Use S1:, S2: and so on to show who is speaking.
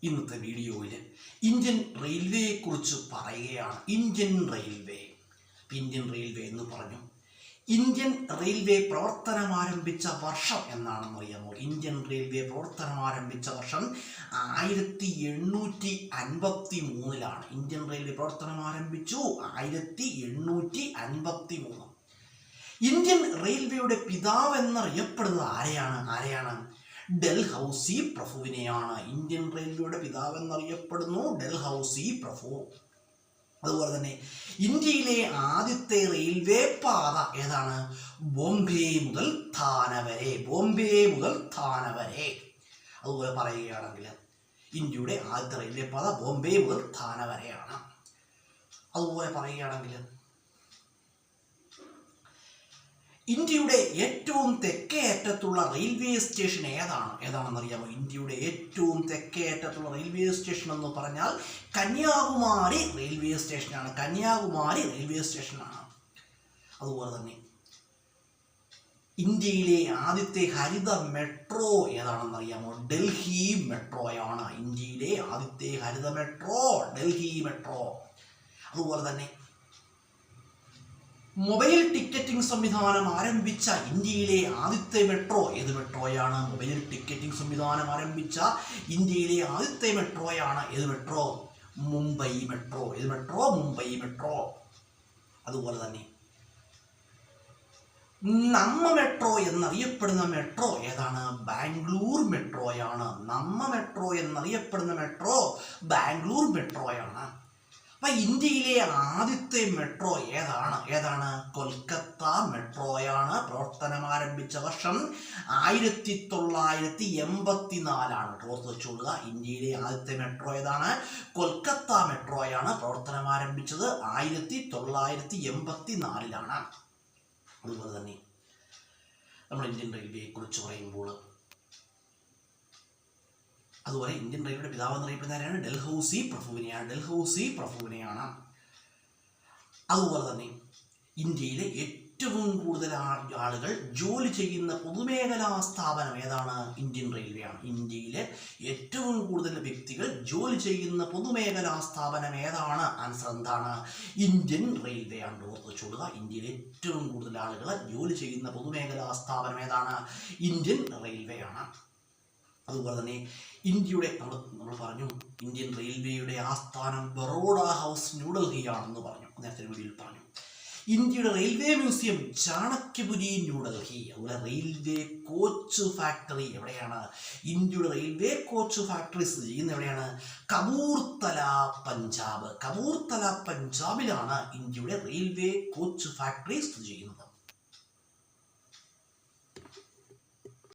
S1: ഇന്നത്തെ വീഡിയോയിൽ ഇന്ത്യൻ റെയിൽവേയെക്കുറിച്ച് പറയുകയാണ്. ഇന്ത്യൻ റെയിൽവേ എന്ന് പറഞ്ഞു. ഇന്ത്യൻ റെയിൽവേ പ്രവർത്തനം ആരംഭിച്ച വർഷം എന്നാണെന്ന് അറിയാമോ? ഇന്ത്യൻ റെയിൽവേ പ്രവർത്തനം ആരംഭിച്ച വർഷം 1853. ഇന്ത്യൻ റെയിൽവേ പ്രവർത്തനം ആരംഭിച്ചു 1853. ഇന്ത്യൻ റെയിൽവേയുടെ പിതാവ് എന്നറിയപ്പെടുന്നത് ആരെയാണ്? ഡൽഹൌസി പ്രഭുവിനെയാണ്. ഇന്ത്യൻ റെയിൽവേയുടെ പിതാവ് എന്നറിയപ്പെടുന്നു ഡൽഹൌസി പ്രഭു. അതുപോലെ തന്നെ ഇന്ത്യയിലെ ആദ്യത്തെ റെയിൽവേ പാത ഏതാണ്? ബോംബെ മുതൽ ഥാന വരെ. അതുപോലെ പറയുകയാണെങ്കിൽ ഇന്ത്യയുടെ ആദ്യത്തെ റെയിൽവേ പാത ബോംബെ മുതൽ ഥാന വരെയാണ്. അതുപോലെ പറയുകയാണെങ്കിൽ ഇന്ത്യയുടെ ഏറ്റവും തെക്കേ അറ്റത്തുള്ള റെയിൽവേ സ്റ്റേഷൻ ഏതാണെന്നറിയാമോ? ഇന്ത്യയുടെ ഏറ്റവും തെക്കേ അറ്റത്തുള്ള റെയിൽവേ സ്റ്റേഷൻ എന്ന് പറഞ്ഞാൽ കന്യാകുമാരി റെയിൽവേ സ്റ്റേഷനാണ്. അതുപോലെ തന്നെ ഇന്ത്യയിലെ ആദ്യത്തെ ഹരിത മെട്രോ ഏതാണെന്നറിയാമോ? ഡൽഹി മെട്രോയാണ്. ഇന്ത്യയിലെ ആദ്യത്തെ ഹരിത മെട്രോ ഡൽഹി മെട്രോ. അതുപോലെ തന്നെ മൊബൈൽ ടിക്കറ്റിംഗ് സംവിധാനം ആരംഭിച്ച ഇന്ത്യയിലെ ആദ്യത്തെ മെട്രോ ഏത് മെട്രോയാണ്? മൊബൈൽ ടിക്കറ്റിംഗ് സംവിധാനം ആരംഭിച്ച ഇന്ത്യയിലെ ആദ്യത്തെ മെട്രോയാണ് ഏത് മെട്രോ? മുംബൈ മെട്രോ. ഏത് മെട്രോ? മുംബൈ മെട്രോ. അതുപോലെ തന്നെ നമ്മ മെട്രോ എന്നറിയപ്പെടുന്ന മെട്രോ ഏതാണ്? ബാംഗ്ലൂർ മെട്രോയാണ്. നമ്മ മെട്രോ എന്നറിയപ്പെടുന്ന മെട്രോ ബാംഗ്ലൂർ മെട്രോയാണ്. അപ്പൊ ഇന്ത്യയിലെ ആദ്യത്തെ മെട്രോ ഏതാണ്? കൊൽക്കത്ത മെട്രോയാണ്. പ്രവർത്തനം ആരംഭിച്ച വർഷം 1984. ഓർത്ത് വെച്ചോളുക. ഇന്ത്യയിലെ ആദ്യത്തെ മെട്രോ ഏതാണ്? കൊൽക്കത്ത മെട്രോയാണ്. പ്രവർത്തനം ആരംഭിച്ചത് 1984. അതുപോലെ തന്നെ നമ്മൾ ഇന്ത്യൻ റെയിൽവേയെ കുറിച്ച് പറയുമ്പോൾ അതുപോലെ ഇന്ത്യൻ റെയിൽവേയുടെ പിതാവ് എന്നറിയപ്പെടുന്ന ആരാണ്? ഡൽഹൌസി പ്രഭുവിനെയാണ്. അതുപോലെ തന്നെ ഇന്ത്യയിലെ ഏറ്റവും കൂടുതൽ ആളുകൾ ജോലി ചെയ്യുന്ന പൊതുമേഖലാ സ്ഥാപനം ഏതാണ്? ഇന്ത്യൻ റെയിൽവേയാണ്. ഇന്ത്യയിലെ ഏറ്റവും കൂടുതൽ വ്യക്തികൾ ജോലി ചെയ്യുന്ന പൊതുമേഖലാ സ്ഥാപനം ഏതാണ്? ആൻസർ എന്താണ്? ഇന്ത്യൻ റെയിൽവേ ആണ്. ഓർത്ത് വെച്ചോളുക. ഇന്ത്യയിലെ ഏറ്റവും കൂടുതൽ ആളുകൾ ജോലി ചെയ്യുന്ന പൊതുമേഖലാ സ്ഥാപനം ഏതാണ്? ഇന്ത്യൻ റെയിൽവേ ആണ്. അതുപോലെ തന്നെ ഇന്ത്യയുടെ നമ്മൾ പറഞ്ഞു ഇന്ത്യൻ റെയിൽവേയുടെ ആസ്ഥാനം ബറോഡ ഹൗസ് ന്യൂഡൽഹിയാണെന്ന് പറഞ്ഞു. നേരത്തെ വീഡിയോയിൽ പറഞ്ഞു. ഇന്ത്യയുടെ റെയിൽവേ മ്യൂസിയം ചാണക്യപുരി ന്യൂഡൽഹി. അതുപോലെ റെയിൽവേ കോച്ച് ഫാക്ടറി എവിടെയാണ്? ഇന്ത്യയുടെ റെയിൽവേ കോച്ച് ഫാക്ടറി സ്ഥിതി ചെയ്യുന്നത് എവിടെയാണ്? കപൂർത്തല പഞ്ചാബിലാണ് ഇന്ത്യയുടെ റെയിൽവേ കോച്ച് ഫാക്ടറി സ്ഥിതി ചെയ്യുന്നത്.